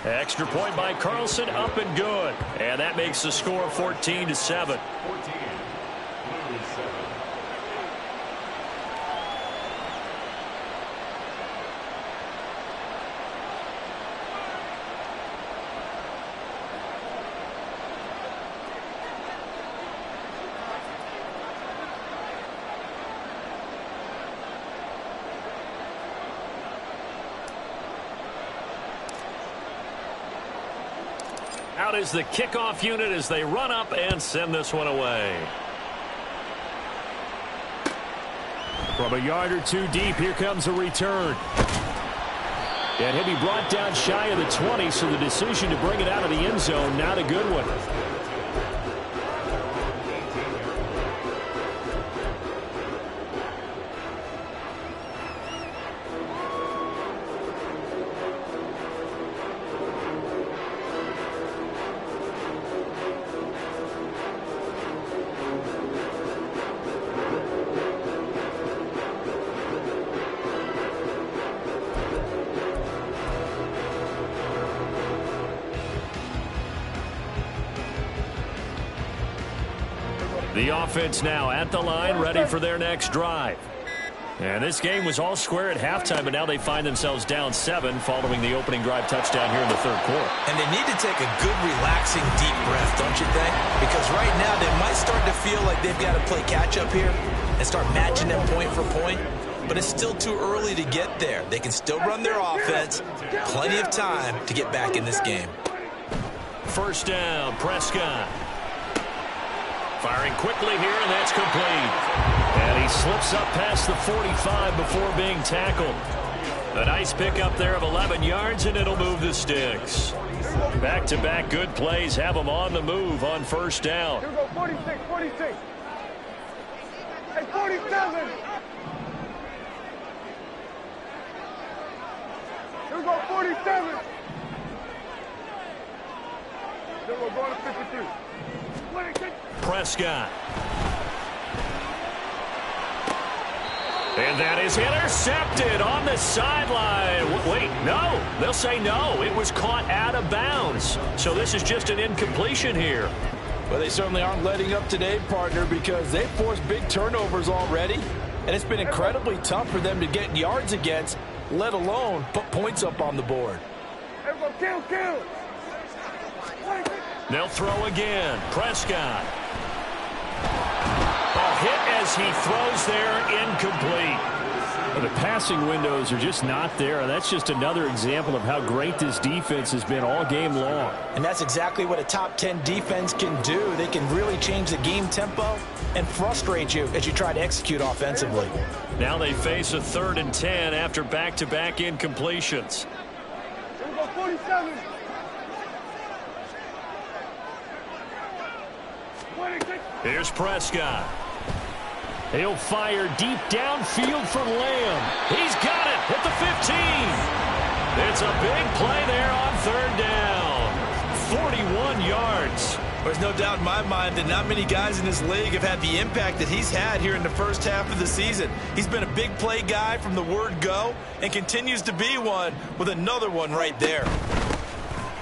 Extra point by Carlson, up and good. And that makes the score 14-7. Out is the kickoff unit as they run up and send this one away. From a yard or two deep, here comes a return. And he'll be brought down shy of the 20, so the decision to bring it out of the end zone, not a good one. The offense now at the line, ready for their next drive. And this game was all square at halftime, but now they find themselves down 7 following the opening drive touchdown here in the third quarter. And they need to take a good, relaxing, deep breath, don't you think? Because right now they might start to feel like they've got to play catch-up here and start matching them point for point. But it's still too early to get there. They can still run their offense. Plenty of time to get back in this game. First down, Prescott. Firing quickly here, and that's complete. And he slips up past the 45 before being tackled. A nice pickup there of 11 yards, and it'll move the sticks. Back-to-back good plays have them on the move on first down. Here we go, 46, 46. Hey, 47. Here we go, 47. Then we're going to 53. 26. Prescott. And that is intercepted on the sideline. Wait, no. They'll say no. It was caught out of bounds. So this is just an incompletion here. Well, they certainly aren't letting up today, partner, because they've forced big turnovers already. And it's been incredibly tough for them to get yards against, let alone put points up on the board. Everyone kill. They'll throw again. Prescott. A hit as he throws there, incomplete. Well, the passing windows are just not there, and that's just another example of how great this defense has been all game long. And that's exactly what a top 10 defense can do. They can really change the game tempo and frustrate you as you try to execute offensively. Now they face a 3rd and 10 after back-to-back incompletions. Here we go, 47. 26. Here's Prescott. He'll fire deep downfield for Lamb. He's got it at the 15. It's a big play there on 3rd down. 41 yards. There's no doubt in my mind that not many guys in this league have had the impact that he's had here in the first half of the season. He's been a big play guy from the word go and continues to be one with another one right there.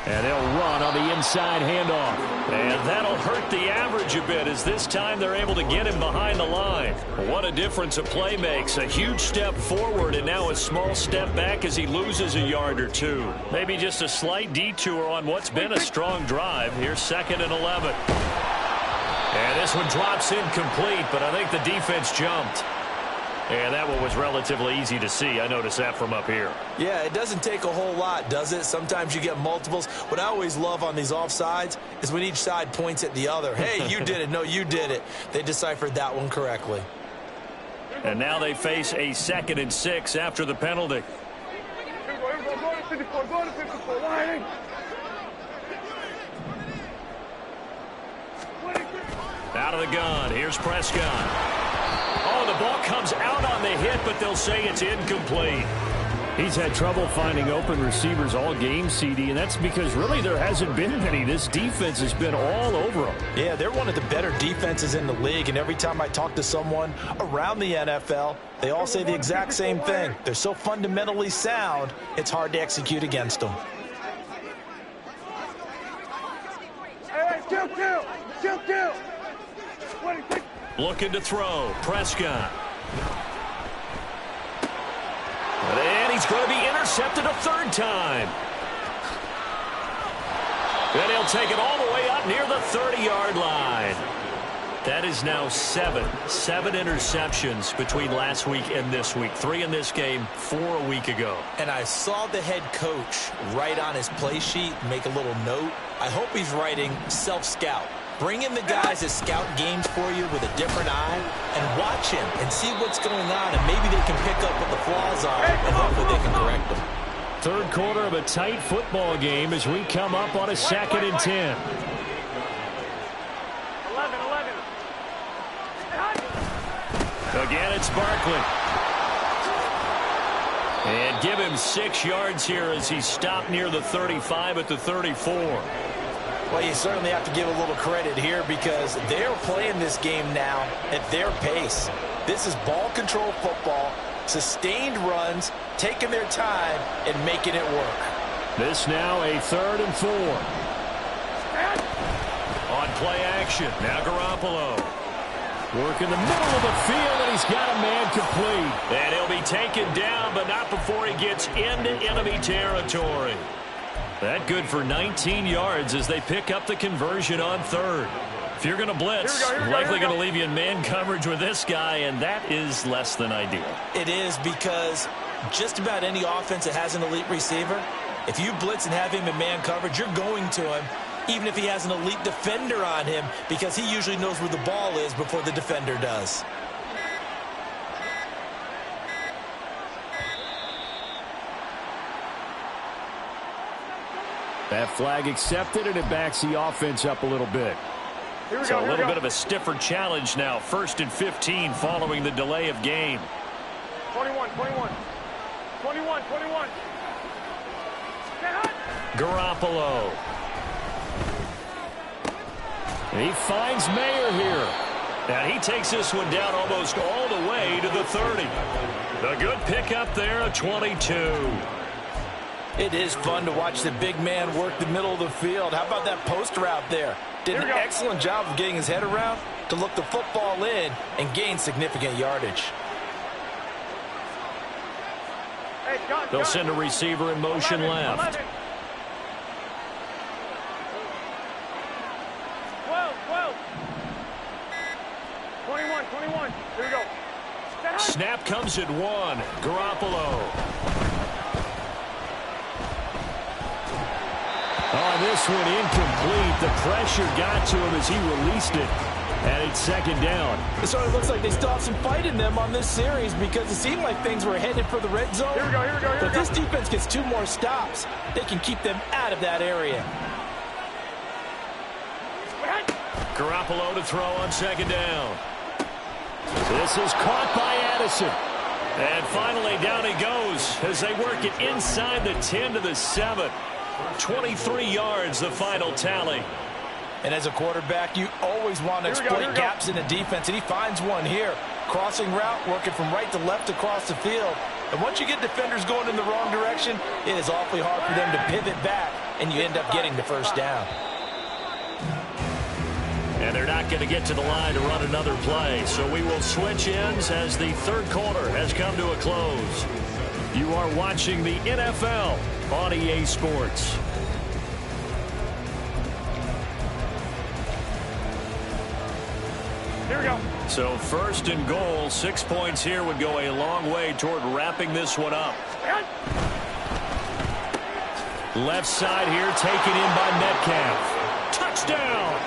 And they'll run on the inside handoff. And that'll hurt the average a bit as this time they're able to get him behind the line. What a difference a play makes. A huge step forward and now a small step back as he loses a yard or two. Maybe just a slight detour on what's been a strong drive. Here's 2nd and 11. And this one drops incomplete, but I think the defense jumped. And that one was relatively easy to see. I noticed that from up here. Yeah, it doesn't take a whole lot, does it? Sometimes you get multiples. What I always love on these offsides is when each side points at the other. Hey, you did it. No, you did it. They deciphered that one correctly. And now they face a 2nd and 6 after the penalty. Here we go, go to 54, go to 54, lining. 26. Out of the gun. Here's Prescott. Oh, the ball comes out on the hit, but they'll say it's incomplete. He's had trouble finding open receivers all game, CD, and that's because really there hasn't been many. This defense has been all over them. Yeah, they're one of the better defenses in the league, and every time I talk to someone around the NFL, they all say the exact same thing. They're so fundamentally sound, it's hard to execute against them. Chill. 26. Looking to throw. Prescott. And he's going to be intercepted a third time. And he'll take it all the way up near the 30-yard line. That is now seven interceptions between last week and this week. 3 in this game, 4 a week ago. And I saw the head coach write on his play sheet, make a little note. I hope he's writing self-scout. Bring in the guys that scout games for you with a different eye and watch him and see what's going on, and maybe they can pick up what the flaws are and hopefully they can correct them. Third quarter of a tight football game as we come up on a 2nd and 10. 11. Again, it's Barkley. And give him 6 yards here as he stopped near the 35 at the 34. Well, you certainly have to give a little credit here because they're playing this game now at their pace. This is ball control football, sustained runs, taking their time and making it work. This now a 3rd and 4. On play action, now Garoppolo. Work in the middle of the field, and he's got a man complete. And he'll be taken down, but not before he gets into enemy territory. That good for 19 yards as they pick up the conversion on 3rd. If you're going to blitz, likely going to leave you in man coverage with this guy, and that is less than ideal. It is, because just about any offense that has an elite receiver, if you blitz and have him in man coverage, you're going to him, even if he has an elite defender on him, because he usually knows where the ball is before the defender does. That flag accepted, and it backs the offense up a little bit. So a little bit of a stiffer challenge now. 1st and 15 following the delay of game. 21. Garoppolo. And he finds Mayer here. And he takes this one down almost all the way to the 30. A good pickup there, a 22. It is fun to watch the big man work the middle of the field. How about that post route there? Did an excellent job of getting his head around to look the football in and gain significant yardage. They'll send a receiver in motion left. 12. 21. Here we go. Snap comes at 1. Garoppolo. Oh, this one incomplete. The pressure got to him as he released it. And it's 2nd down. It sort of looks like they still have some fight in them on this series because it seemed like things were headed for the red zone. Here we go. But this defense gets 2 more stops. They can keep them out of that area. Garoppolo to throw on 2nd down. This is caught by Addison. And finally down he goes as they work it inside the 10 to the 7. 23 yards, the final tally. And as a quarterback, you always want to exploit gaps in the defense, and he finds one here. Crossing route, working from right to left across the field. And once you get defenders going in the wrong direction, it is awfully hard for them to pivot back, and you end up getting the 1st down. And they're not going to get to the line to run another play, so we will switch ends as the 3rd quarter has come to a close. You are watching the NFL on EA Sports. Here we go. So 1st and goal, 6 points here would go a long way toward wrapping this one up. Left side here taken in by Metcalf. Touchdown!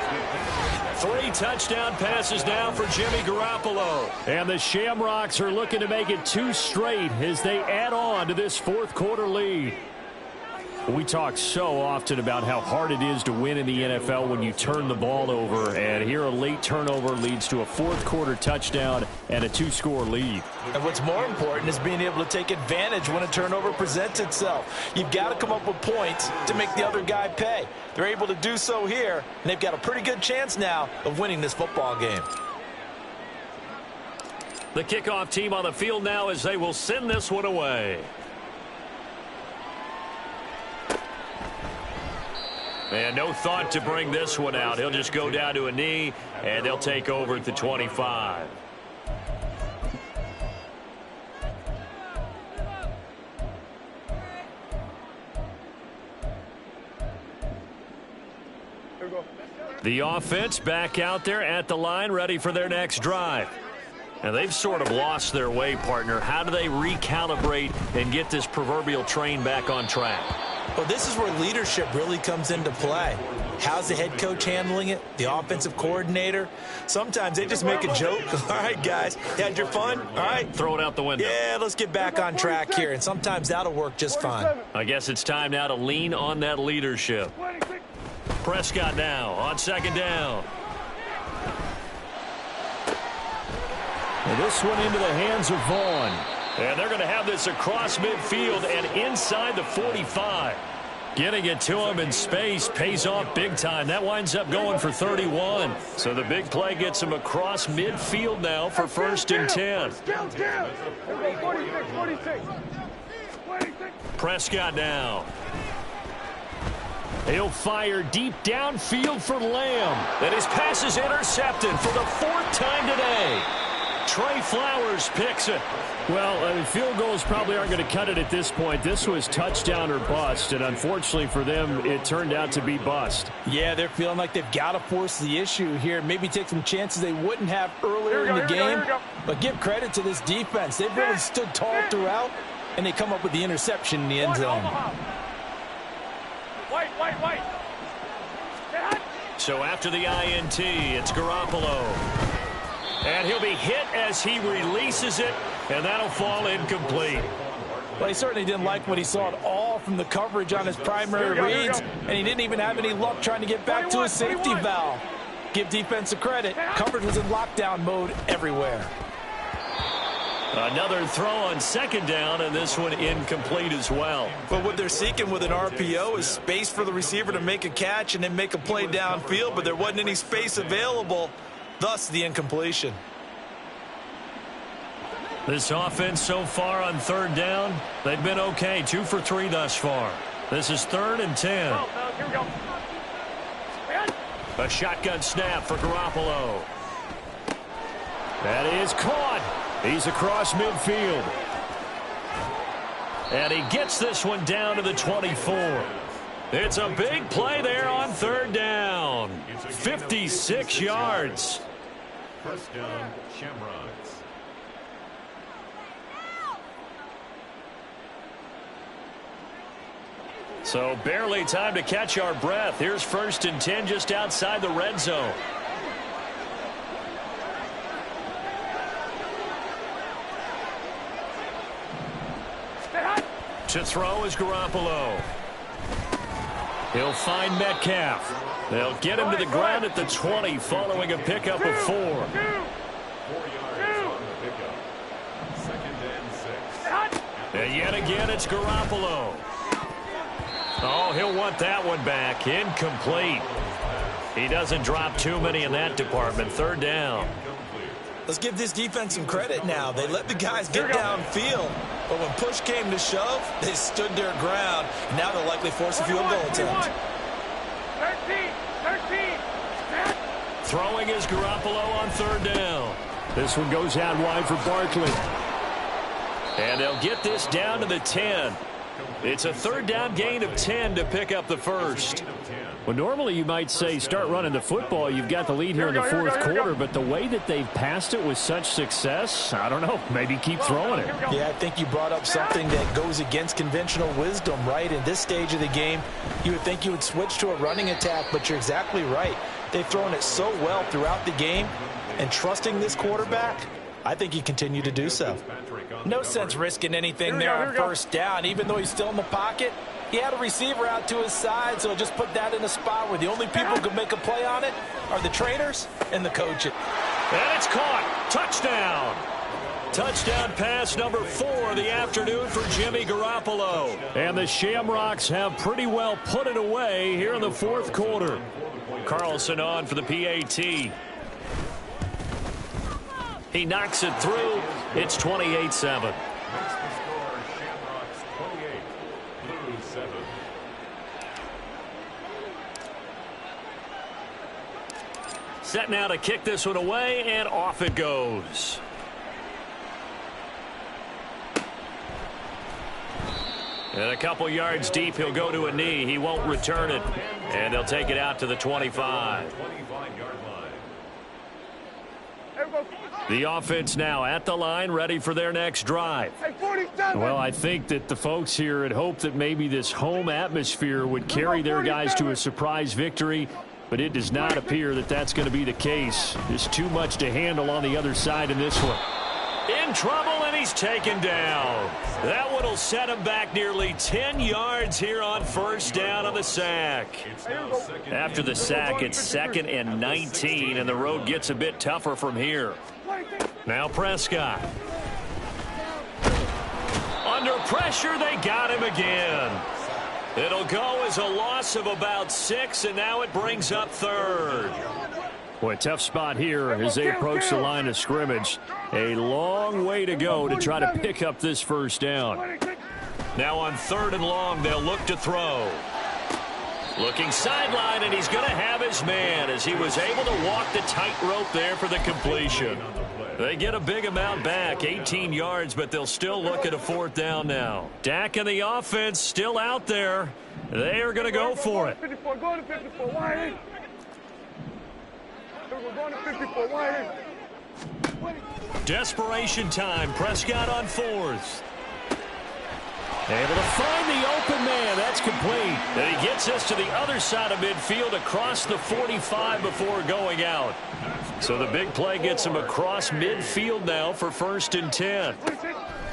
3 touchdown passes now for Jimmy Garoppolo. And the Shamrocks are looking to make it 2 straight as they add on to this 4th quarter lead. We talk so often about how hard it is to win in the NFL when you turn the ball over, and here a late turnover leads to a 4th quarter touchdown and a 2-score lead. And what's more important is being able to take advantage when a turnover presents itself. You've got to come up with points to make the other guy pay. They're able to do so here, and they've got a pretty good chance now of winning this football game. The kickoff team on the field now as they will send this one away. And no thought to bring this one out. He'll just go down to a knee, and they'll take over at the 25. The offense back out there at the line, ready for their next drive. And they've sort of lost their way, partner. How do they recalibrate and get this proverbial train back on track? Well, this is where leadership really comes into play. How's the head coach handling it? The offensive coordinator? Sometimes they just make a joke. All right, guys, you had your fun? All right. Throw it out the window. Yeah, let's get back on track here. And sometimes that'll work just fine. I guess it's time now to lean on that leadership. Prescott now on second down. And this one into the hands of Vaughn. And they're going to have this across midfield and inside the 45. Getting it to him in space pays off big time. That winds up going for 31. So the big play gets him across midfield now for first and 10. Prescott now. He'll fire deep downfield for Lamb. And his pass is intercepted for the 4th time today. Trey Flowers picks it. Well, field goals probably aren't going to cut it at this point. This was touchdown or bust, and unfortunately for them, it turned out to be bust. Yeah, they're feeling like they've got to force the issue here. Maybe take some chances they wouldn't have earlier in the game. But give credit to this defense. They've really stood tall throughout, and they come up with the interception in the end zone. White. So after the INT, it's Garoppolo. And he'll be hit as he releases it, and that'll fall incomplete. Well, he certainly didn't like what he saw at all from the coverage on his primary reads, and he didn't even have any luck trying to get back to his safety valve. Give defense a credit. Coverage was in lockdown mode everywhere. Another throw on second down, and this one incomplete as well. But what they're seeking with an RPO is space for the receiver to make a catch and then make a play downfield, but there wasn't any space available, thus the incompletion. This offense so far on third down, they've been okay. 2 for 3 thus far. This is 3rd and 10. Here we go. A shotgun snap for Garoppolo. That is caught. He's across midfield. And he gets this one down to the 24. It's a big play there on third down. 56 yards. First down, Shamrocks. So barely time to catch our breath. Here's 1st and 10 just outside the red zone. To throw is Garoppolo. He'll find Metcalf. They'll get him to the ground at the 20 following a pickup of 4. 4 yards on the pickup. 2nd and 6. And yet again, it's Garoppolo. Oh, he'll want that one back. Incomplete. He doesn't drop too many in that department. 3rd down. Let's give this defense some credit now. They let the guys get downfield, but when push came to shove, they stood their ground. Now they'll likely force a field goal attempt. 13. Throwing is Garoppolo on 3rd down. This one goes out wide for Barkley. And they'll get this down to the 10. It's a 3rd down gain of 10 to pick up the 1st. Well, normally you might say start running the football. You've got the lead here in the 4th quarter, but the way that they've passed it with such success, I don't know, maybe keep throwing it. Yeah, I think you brought up something that goes against conventional wisdom, right? In this stage of the game, you would think you would switch to a running attack, but you're exactly right. They've thrown it so well throughout the game, and trusting this quarterback, I think he continued to do so. No sense risking anything there on 1st down, even though he's still in the pocket. He had a receiver out to his side, so just put that in a spot where the only people who can make a play on it are the trainers and the coaches. And it's caught. Touchdown. Touchdown pass number 4 of the afternoon for Jimmy Garoppolo. And the Shamrocks have pretty well put it away here in the 4th quarter. Carlson on for the PAT. He knocks it through. It's 28-7. Set now to kick this one away, and off it goes. And a couple yards deep, he'll go to a knee. He won't return it. And they'll take it out to the 25. The offense now at the line, ready for their next drive. Well, I think that the folks here had hoped that maybe this home atmosphere would carry their guys to a surprise victory, but it does not appear that that's going to be the case. There's too much to handle on the other side in this one. In trouble, and he's taken down. That one will set him back nearly 10 yards here on first down on the sack. After the sack, it's 2nd and 19, and the road gets a bit tougher from here. Now Prescott. Under pressure, they got him again. It'll go as a loss of about 6, and now it brings up 3rd. Boy, tough spot here as they approach the line of scrimmage. A long way to go to try to pick up this first down. Now on 3rd and long, they'll look to throw. Looking sideline, and he's going to have his man as he was able to walk the tightrope there for the completion. They get a big amount back, 18 yards, but they'll still look at a 4th down now. Dak and the offense still out there. They are going to go for it. 54, going to 54, wide in. We're going to 54, wide in. Desperation time. Prescott on 4th. Able to find the open man. That's complete. And he gets us to the other side of midfield across the 45 before going out. So the big play gets him across midfield now for 1st and 10.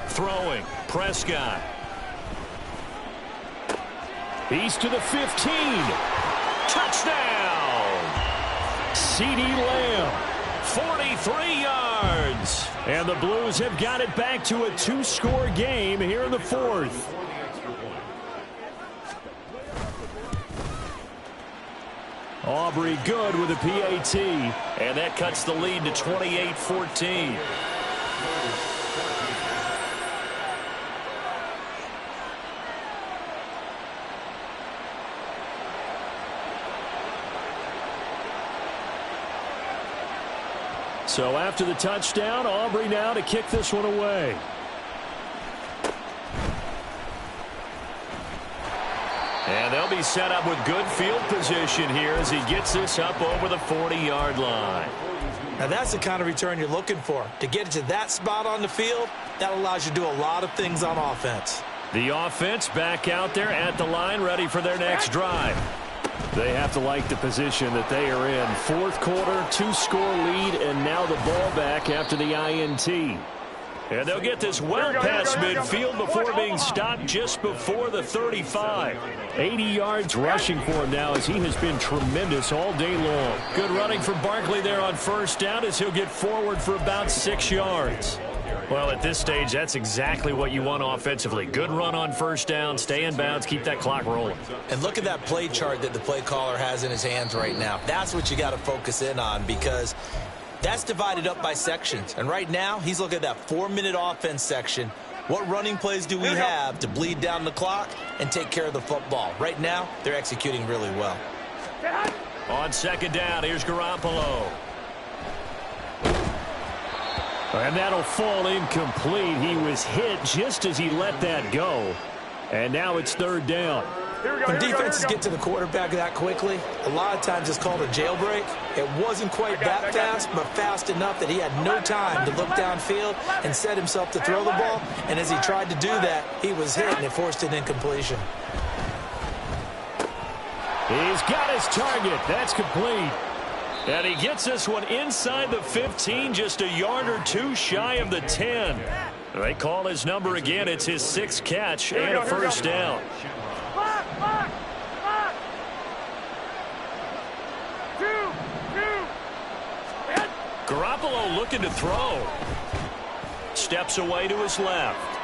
Throwing. Prescott. He's to the 15. Touchdown! CeeDee Lamb. 43 yards. And the Blues have got it back to a 2-score game here in the 4th. Aubrey good with a PAT. And that cuts the lead to 28-14. So after the touchdown, Aubrey now to kick this one away. And they'll be set up with good field position here as he gets this up over the 40-yard line. Now that's the kind of return you're looking for. To get to that spot on the field, that allows you to do a lot of things on offense. The offense back out there at the line, ready for their next drive. They have to like the position that they are in. 4th quarter, 2-score lead, and now the ball back after the INT. And they'll get this well past midfield before being stopped just before the 35. 80 yards rushing for him now as he has been tremendous all day long. Good running for Barkley there on 1st down as he'll get forward for about 6 yards. Well, at this stage, that's exactly what you want offensively. Good run on 1st down, stay in bounds, keep that clock rolling. And look at that play chart that the play caller has in his hands right now. That's what you got to focus in on because that's divided up by sections. And right now, he's looking at that 4-minute offense section. What running plays do we have to bleed down the clock and take care of the football? Right now, they're executing really well. On 2nd down, here's Garoppolo. And that'll fall incomplete. He was hit just as he let that go. And now it's 3rd down. When defenses get to the quarterback that quickly, a lot of times it's called a jailbreak. It wasn't quite that fast, but fast enough that he had no time to look downfield and set himself to throw the ball. And as he tried to do that, he was hit, and it forced an incompletion. He's got his target. That's complete. And he gets this one inside the 15, just a yard or 2 shy of the 10. They call his number again. It's his 6th catch and a 1st down. Garoppolo looking to throw. Steps away to his left.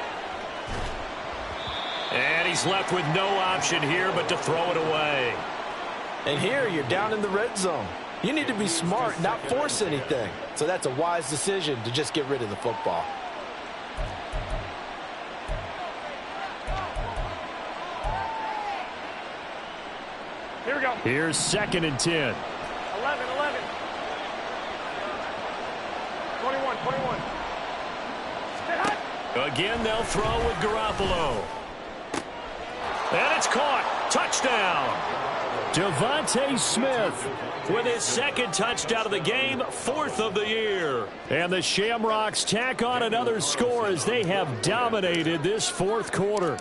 And he's left with no option here but to throw it away. And here you're down in the red zone. You need to be smart, not force anything. So that's a wise decision to just get rid of the football. Here we go. Here's 2nd and 10. 11. 21. Again, they'll throw with Garoppolo. And it's caught. Touchdown. Devontae Smith with his second touchdown of the game, 4th of the year. And the Shamrocks tack on another score as they have dominated this 4th quarter.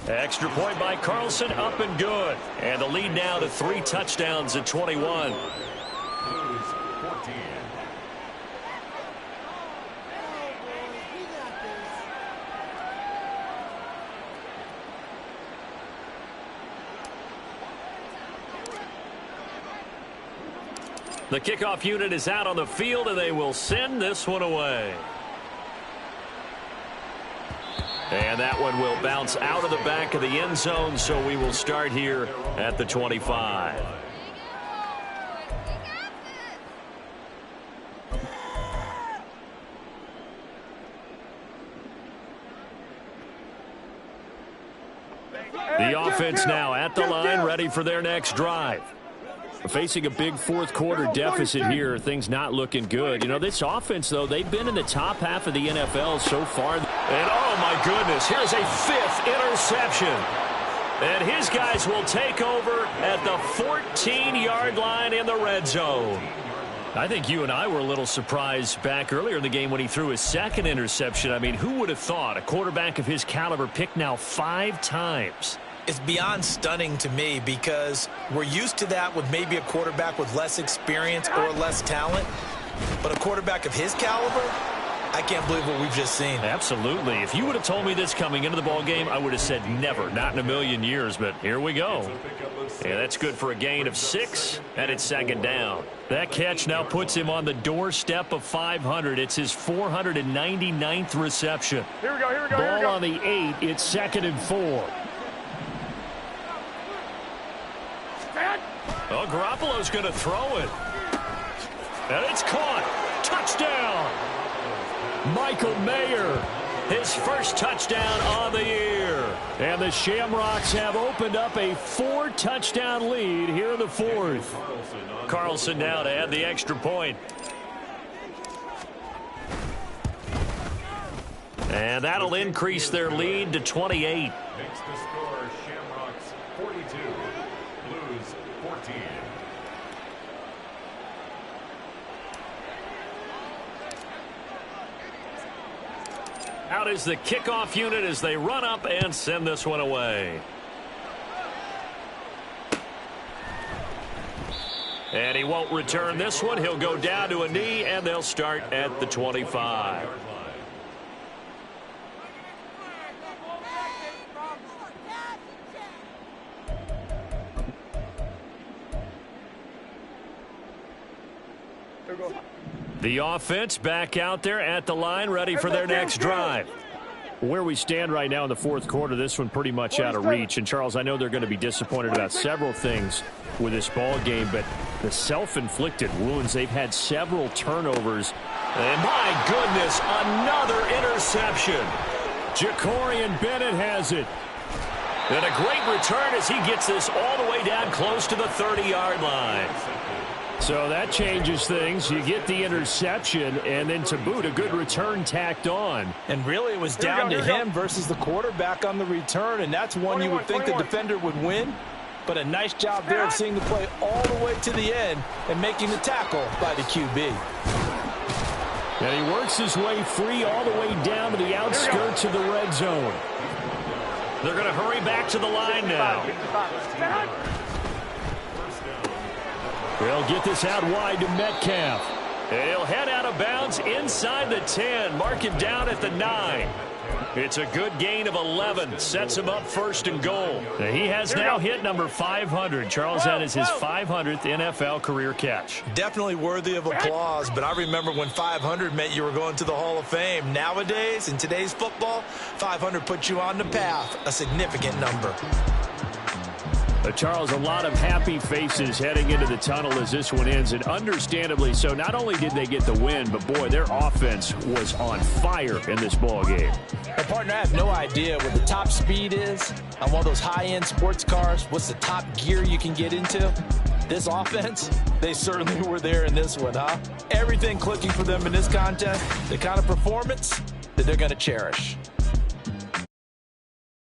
Extra point by Carlson, up and good. And the lead now to 3 touchdowns at 21. The kickoff unit is out on the field, and they will send this one away. And that one will bounce out of the back of the end zone, so we will start here at the 25. The offense now at the line, ready for their next drive. Facing a big 4th quarter deficit here, things not looking good. You know, this offense, though, they've been in the top half of the NFL so far. And, oh, my goodness, here's a 5th interception. And his guys will take over at the 14-yard line in the red zone. I think you and I were a little surprised back earlier in the game when he threw his 2nd interception. I mean, who would have thought a quarterback of his caliber picked now 5 times? It's beyond stunning to me because we're used to that with maybe a quarterback with less experience or less talent. But a quarterback of his caliber, I can't believe what we've just seen. Absolutely. If you would have told me this coming into the ball game, I would have said never, not in a million years. But here we go. Yeah, that's good for a gain of 6, and it's 2nd down. That catch now puts him on the doorstep of 500. It's his 499th reception. Here we go. Ball on the 8. It's 2nd and 4. Oh, Garoppolo's going to throw it. And it's caught. Touchdown. Michael Mayer, his first touchdown on the year. And the Shamrocks have opened up a 4-touchdown lead here in the 4th. Carlson now to add the extra point. And that'll increase their lead to 28. Makes the score Shamrocks 42, Blues 14. Out is the kickoff unit as they run up and send this one away. And he won't return this one. He'll go down to a knee, and they'll start at the 25. The offense back out there at the line, ready for their next drive. Where we stand right now in the 4th quarter, this one pretty much out of reach. And, Charles, I know they're going to be disappointed about several things with this ball game, but the self-inflicted wounds, they've had several turnovers. And, my goodness, another interception. Jacorian Bennett has it. And a great return as he gets this all the way down close to the 30-yard line. So that changes things. You get the interception, and then to boot, a good return tacked on. And really, it was down to him versus the quarterback on the return, and that's one you would think the defender would win. But a nice job there of seeing the play all the way to the end and making the tackle by the QB. And he works his way free all the way down to the outskirts of the red zone. They're going to hurry back to the line now. They'll get this out wide to Metcalf. And he'll head out of bounds inside the 10. Mark him down at the 9. It's a good gain of 11. Sets him up 1st and goal. He has now hit number 500. Charles, that is his 500th NFL career catch. Definitely worthy of applause, but I remember when 500 meant you were going to the Hall of Fame. Nowadays, in today's football, 500 puts you on the path, a significant number. Charles, a lot of happy faces heading into the tunnel as this one ends, and understandably so. Not only did they get the win, but, boy, their offense was on fire in this ball game. Well, partner, I have no idea what the top speed is on one of those high-end sports cars. What's the top gear you can get into? This offense, they certainly were there in this one, huh? Everything clicking for them in this contest, the kind of performance that they're going to cherish.